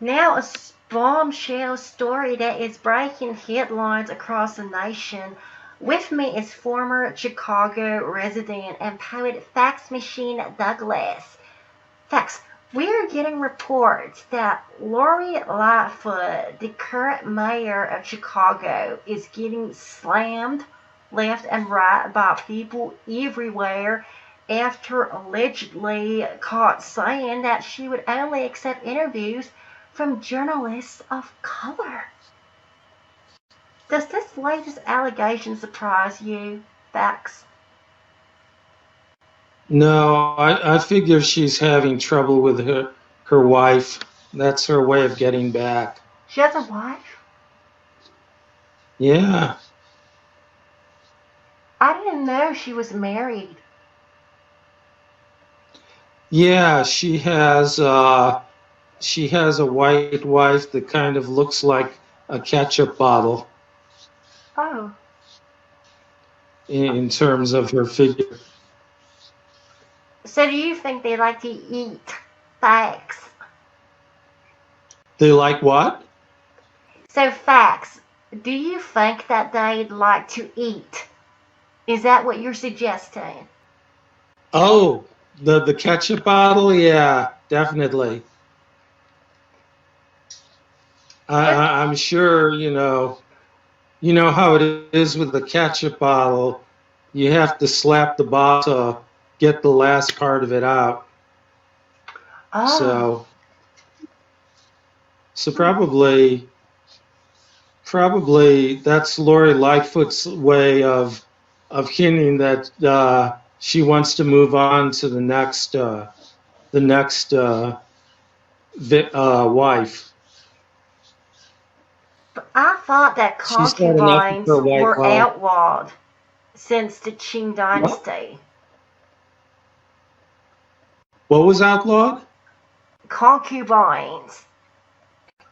Now, a bombshell story that is breaking headlines across the nation. With me is former Chicago resident and poet Thax Machine Douglas. Thax, we're getting reports that Lori Lightfoot, the current mayor of Chicago, is getting slammed left and right by people everywhere after allegedly caught saying that she would only accept interviews from journalists of color. Does this latest allegation surprise you, Thax? No, I figure she's having trouble with her wife. That's her way of getting back. She has a wife? Yeah. I didn't know she was married. Yeah, she has a white wife that kind of looks like a ketchup bottle Oh. in terms of her figure. So do you think they like to eat Thax? They like what? So Thax, do you think that they'd like to eat? Is that what you're suggesting? Oh, the ketchup bottle? Yeah, definitely. But I'm sure, you know how it is with the ketchup bottle. You have to slap the bottle to get the last part of it out. oh, So, so probably that's Lori Lightfoot's way of hinting that she wants to move on to the next wife. but I thought that She's had enough of concubines her white were wife. outlawed since the Qing What? dynasty. What was outlawed? Concubines.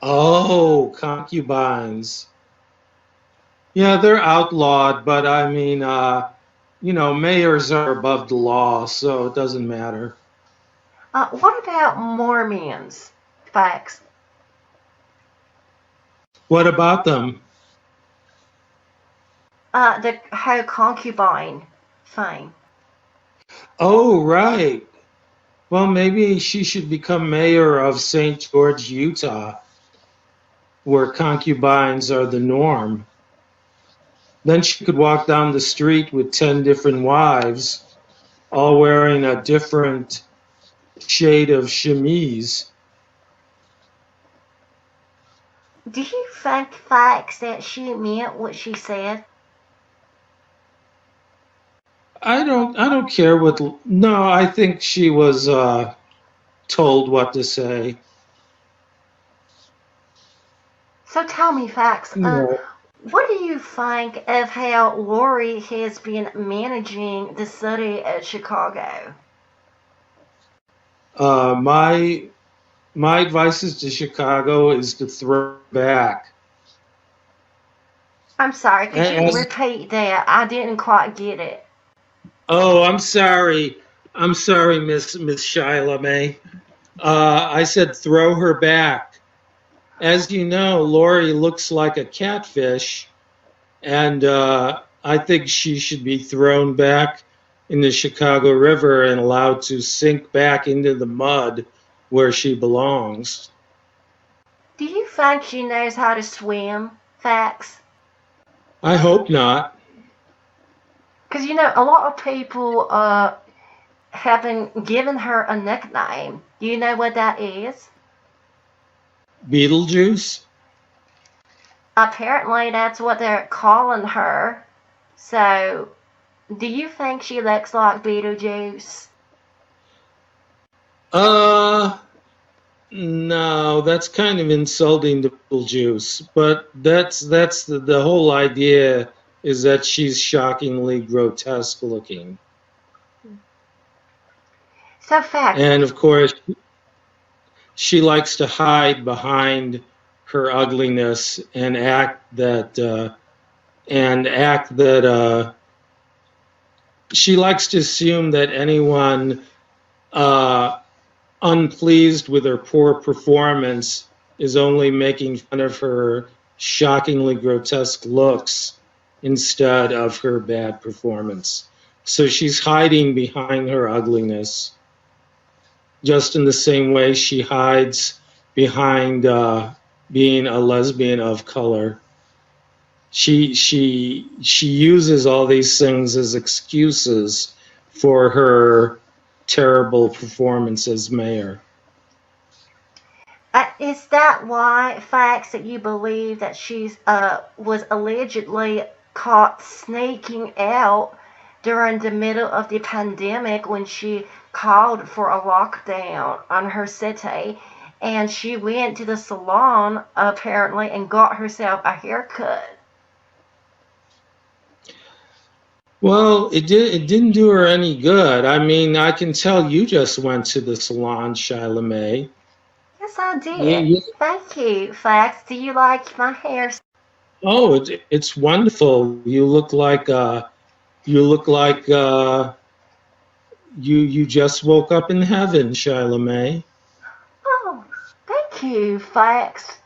Oh, concubines. Yeah, they're outlawed, but I mean, mayors are above the law, so it doesn't matter. What about Mormons? Facts. What about them? The whole concubine thing. Oh, right. Well, maybe she should become mayor of St. George, Utah, where concubines are the norm. Then she could walk down the street with 10 different wives, all wearing a different shade of chemise. Do you think, Facts, that she meant what she said? I don't care what. No, I think she was told what to say. So tell me, Facts, You know, what do you think of how Lori has been managing the city of Chicago? my advice is to Chicago is to throw back. I'm sorry, could you As, repeat that? I didn't quite get it. oh, I'm sorry. I'm sorry, Miss Shilah May. I said throw her back. As you know, Lori looks like a catfish, and I think she should be thrown back in the Chicago River and allowed to sink back into the mud where she belongs. Do you think she knows how to swim, Facts? I hope not. Because, a lot of people have been giving her a nickname. Do you know what that is? Beetlejuice? Apparently, that's what they're calling her. So, do you think she looks like Beetlejuice? Uh, no, that's kind of insulting to Beetlejuice. But that's the whole idea is that she's shockingly grotesque looking. So, Facts, And of course, she likes to hide behind her ugliness and act that she likes to assume that anyone uh, unpleased with her poor performance is only making fun of her shockingly grotesque looks instead of her bad performance. So she's hiding behind her ugliness, just in the same way she hides behind being a lesbian of color. She uses all these things as excuses for her terrible performance as mayor. Is that why, Facts, that you believe that she's was allegedly caught sneaking out during the middle of the pandemic when she called for a lockdown on her city, and she went to the salon apparently and got herself a haircut? Well, it didn't do her any good. I mean, I can tell you just went to the salon, Shilah May. Yes, I You, did. you, Thank you, Facts. Do you like my hair? oh, it's wonderful. You look like you just woke up in heaven, Shilah May. Oh, thank you, Facts.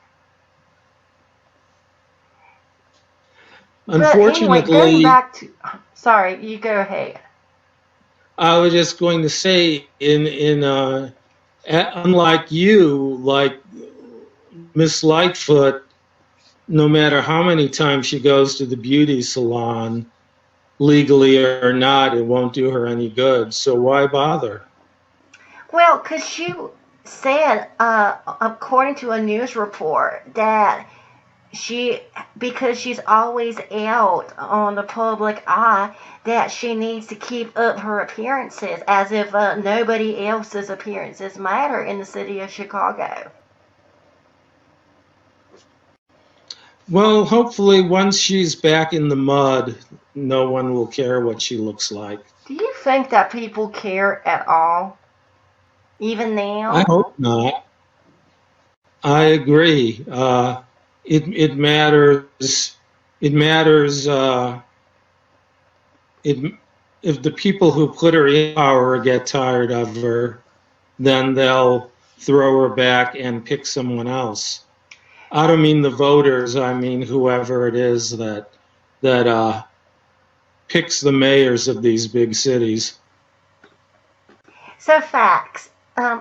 But anyway, going Unfortunately, back to. Sorry, you go ahead. I was just going to say, unlike you, like Miss Lightfoot, no matter how many times she goes to the beauty salon, legally or not, it won't do her any good. So why bother? Well, because you said, according to a news report, that she, because she's always out on the public eye, that she needs to keep up her appearances as if nobody else's appearances matter in the city of Chicago. Well, hopefully, once she's back in the mud, no one will care what she looks like. Do you think that people care at all, even I now? hope not. I agree. It matters. It matters. It if the people who put her in power get tired of her, then they'll throw her back and pick someone else. I don't mean the voters. I mean whoever it is that picks the mayors of these big cities. So, Facts,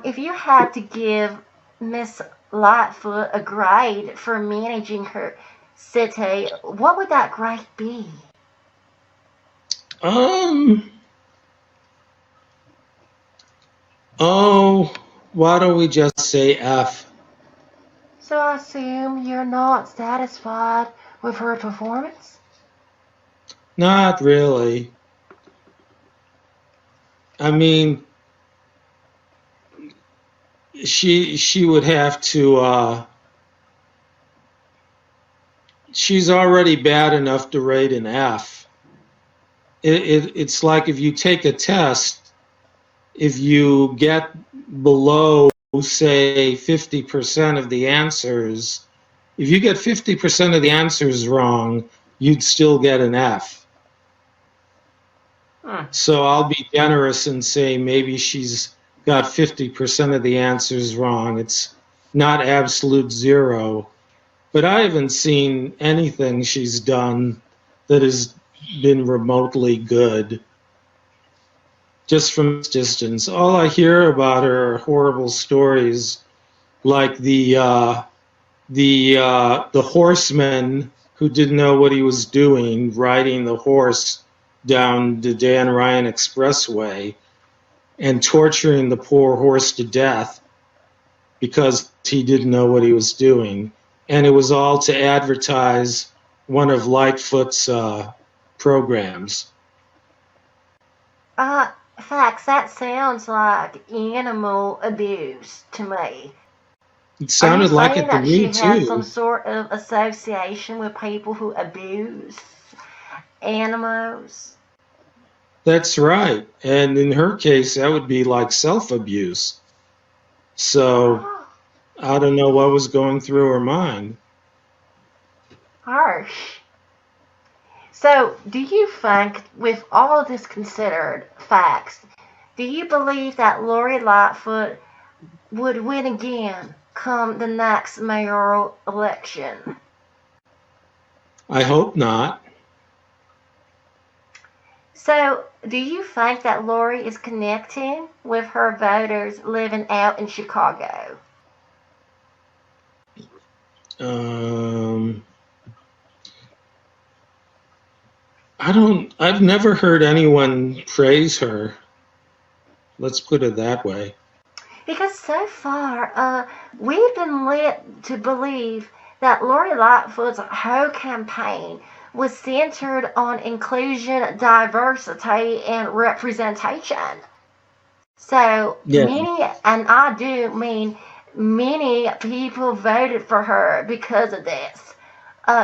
if you had to give Miss Lightfoot a grade for managing her city, what would that grade be? Um. Oh, why don't we just say F? So, I assume you're not satisfied with her performance? Not really. I mean, she would have to. She's already bad enough to rate an F. It's like if you take a test, if you get below, say, 50% of the answers, if you get 50% of the answers wrong, you'd still get an F. So I'll be generous and say maybe she's got 50% of the answers wrong. It's not absolute zero, but I haven't seen anything she's done that has been remotely good. Just from this distance, all I hear about her are horrible stories, like the horseman who didn't know what he was doing, riding the horse down the Dan Ryan Expressway and torturing the poor horse to death because he didn't know what he was doing. And it was all to advertise one of Lightfoot's programs. Facts, that sounds like animal abuse to me. It Are you sounded like saying it to that she me has some too. sort of association with people who abuse animals? That's right. And in her case, that would be like self-abuse. So Oh, I don't know what was going through her mind. harsh. So, do you think, with all of this considered, Facts, do you believe that Lori Lightfoot would win again come the next mayoral election? I hope not. So, do you think that Lori is connecting with her voters living out in Chicago? I've never heard anyone praise her. Let's put it that way. Because so far, we've been led to believe that Lori Lightfoot's whole campaign was centered on inclusion, diversity, and representation. So Yeah. many, and I do mean many people voted for her because of this.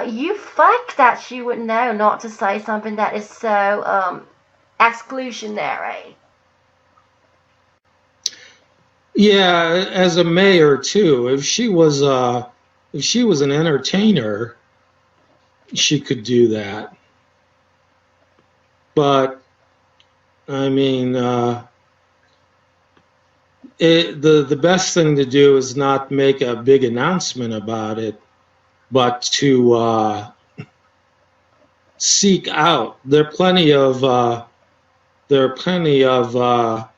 You think that she would know not to say something that is so exclusionary. Yeah, as a mayor too. If she was an entertainer, she could do that. But I mean, the best thing to do is not make a big announcement about it, but to seek out. There are plenty of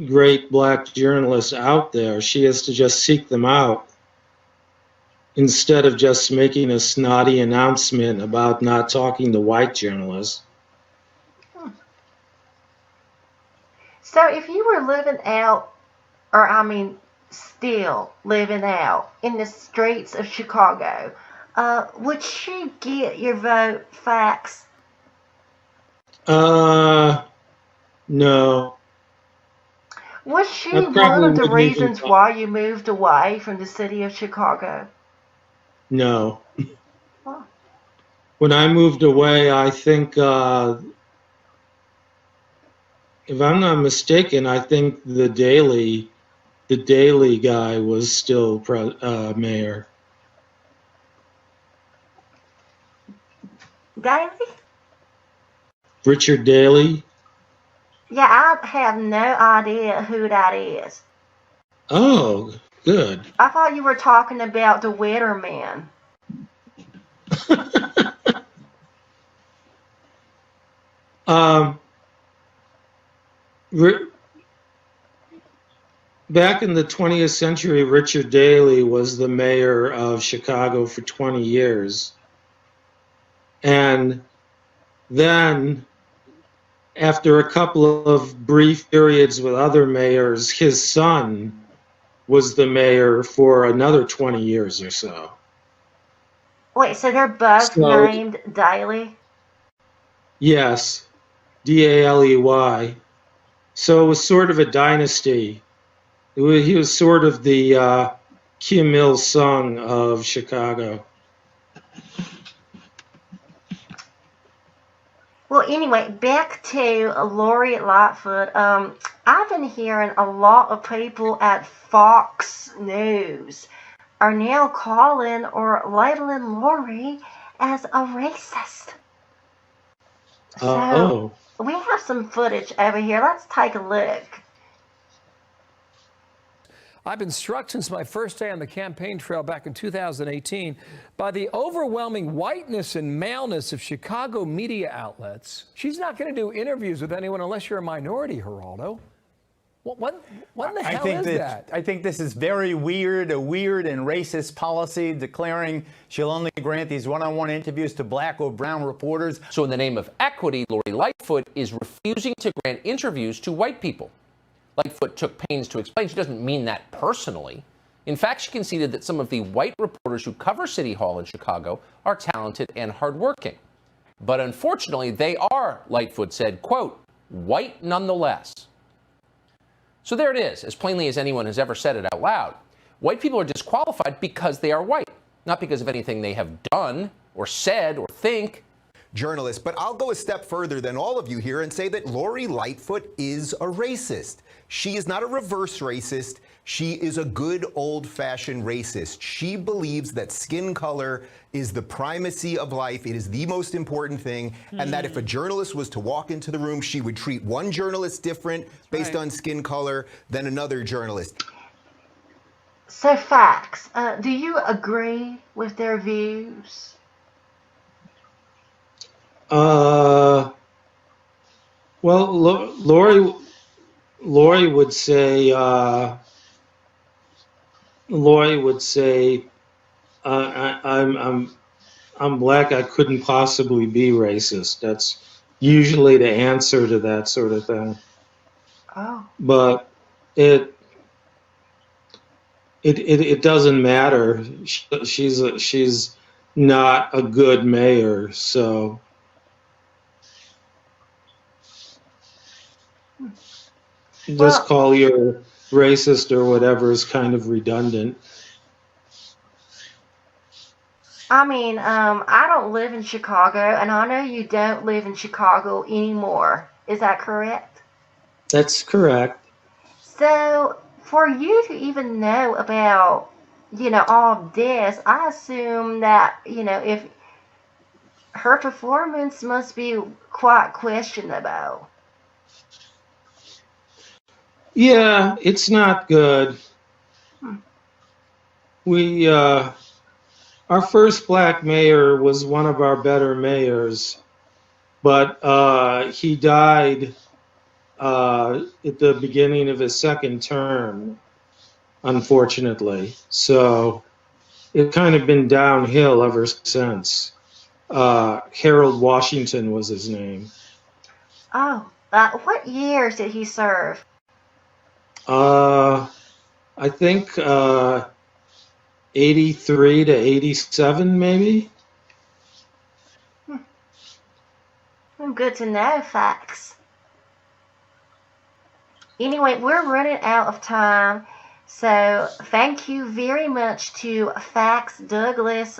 great black journalists out there. She has to just seek them out instead of just making a snotty announcement about not talking to white journalists. So if you were living out, or I mean, still living out in the streets of Chicago, would she get your vote, Thax? No. Was she I one probably of the wouldn't even reasons why you moved away from the city of Chicago? No. Huh. When I moved away, I think, if I'm not mistaken, I think the Daily guy was still mayor. Daily? Richard Daley. Yeah, I have no idea who that is. Oh, good. I thought you were talking about the Weatherman. Back in the 20th century, Richard Daley was the mayor of Chicago for 20 years. And then, after a couple of brief periods with other mayors, his son was the mayor for another 20 years or so. Wait, so they're both So, named Daly? yes, Daley. So it was sort of a dynasty. He was sort of the Kim Il-sung of Chicago. Well, anyway, back to Lori Lightfoot. I've been hearing a lot of people at Fox News are now calling or labeling Lori as a racist. So we have some footage over here. Let's take a look. I've been struck since my first day on the campaign trail back in 2018 by the overwhelming whiteness and maleness of Chicago media outlets. She's not going to do interviews with anyone unless you're a minority, Geraldo. What the hell is that? I think this is very weird, a weird and racist policy declaring she'll only grant these one-on-one interviews to black or brown reporters. So in the name of equity, Lori Lightfoot is refusing to grant interviews to white people. Lightfoot took pains to explain she doesn't mean that personally. In fact, she conceded that some of the white reporters who cover City Hall in Chicago are talented and hardworking. But unfortunately, they are, Lightfoot said, quote, white nonetheless. So there it is, as plainly as anyone has ever said it out loud. White people are disqualified because they are white, not because of anything they have done or said or think. Journalist, but I'll go a step further than all of you here and say that Lori Lightfoot is a racist. She is not a reverse racist. She is a good old-fashioned racist. She believes that skin color is the primacy of life. It is the most important thing. And that if a journalist was to walk into the room, she would treat one journalist different based on skin color than another journalist. So, Thax, do you agree with their views? Well, Lori would say, I'm black. I couldn't possibly be racist. That's usually the answer to that sort of thing. Oh. But it doesn't matter. She's not a good mayor, so just Well, call your racist or whatever is kind of redundant. I mean, I don't live in Chicago, and I know you don't live in Chicago anymore. Is that correct? That's correct. So, for you to even know about, all of this, I assume that, if her performance must be quite questionable. Yeah, it's not good. Our first black mayor was one of our better mayors, but he died at the beginning of his second term, unfortunately. So it's kind of been downhill ever since. Harold Washington was his name. Oh, what years did he serve? I think 83 to 87, maybe. Good to know, Thax. Anyway, we're running out of time, so thank you very much to Thax Douglas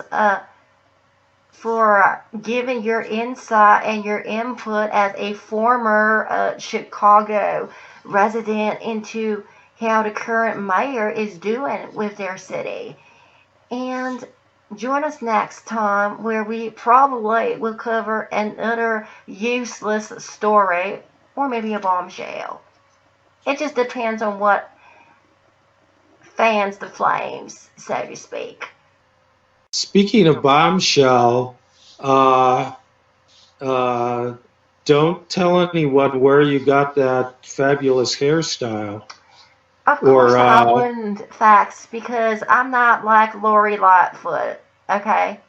for giving your insight and your input as a former Chicago resident into how the current mayor is doing with their city. And join us next time where we probably will cover another useless story or maybe a bombshell. It just depends on what fans the flames, so to speak. Speaking of bombshell, don't tell anyone where you got that fabulous hairstyle. Of course I wouldn't, Thax, because I'm not like Lori Lightfoot, okay?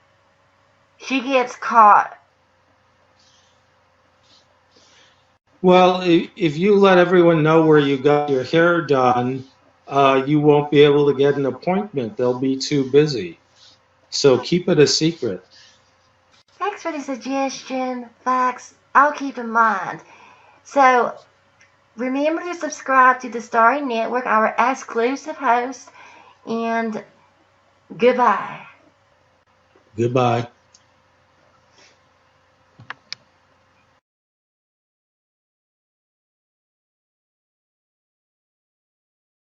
She gets caught. Well, if you let everyone know where you got your hair done, you won't be able to get an appointment. They'll be too busy. So keep it a secret. Thanks for the suggestion, Thax. I'll keep in mind. So, remember to subscribe to the Starry Network, our exclusive host, and goodbye. Goodbye.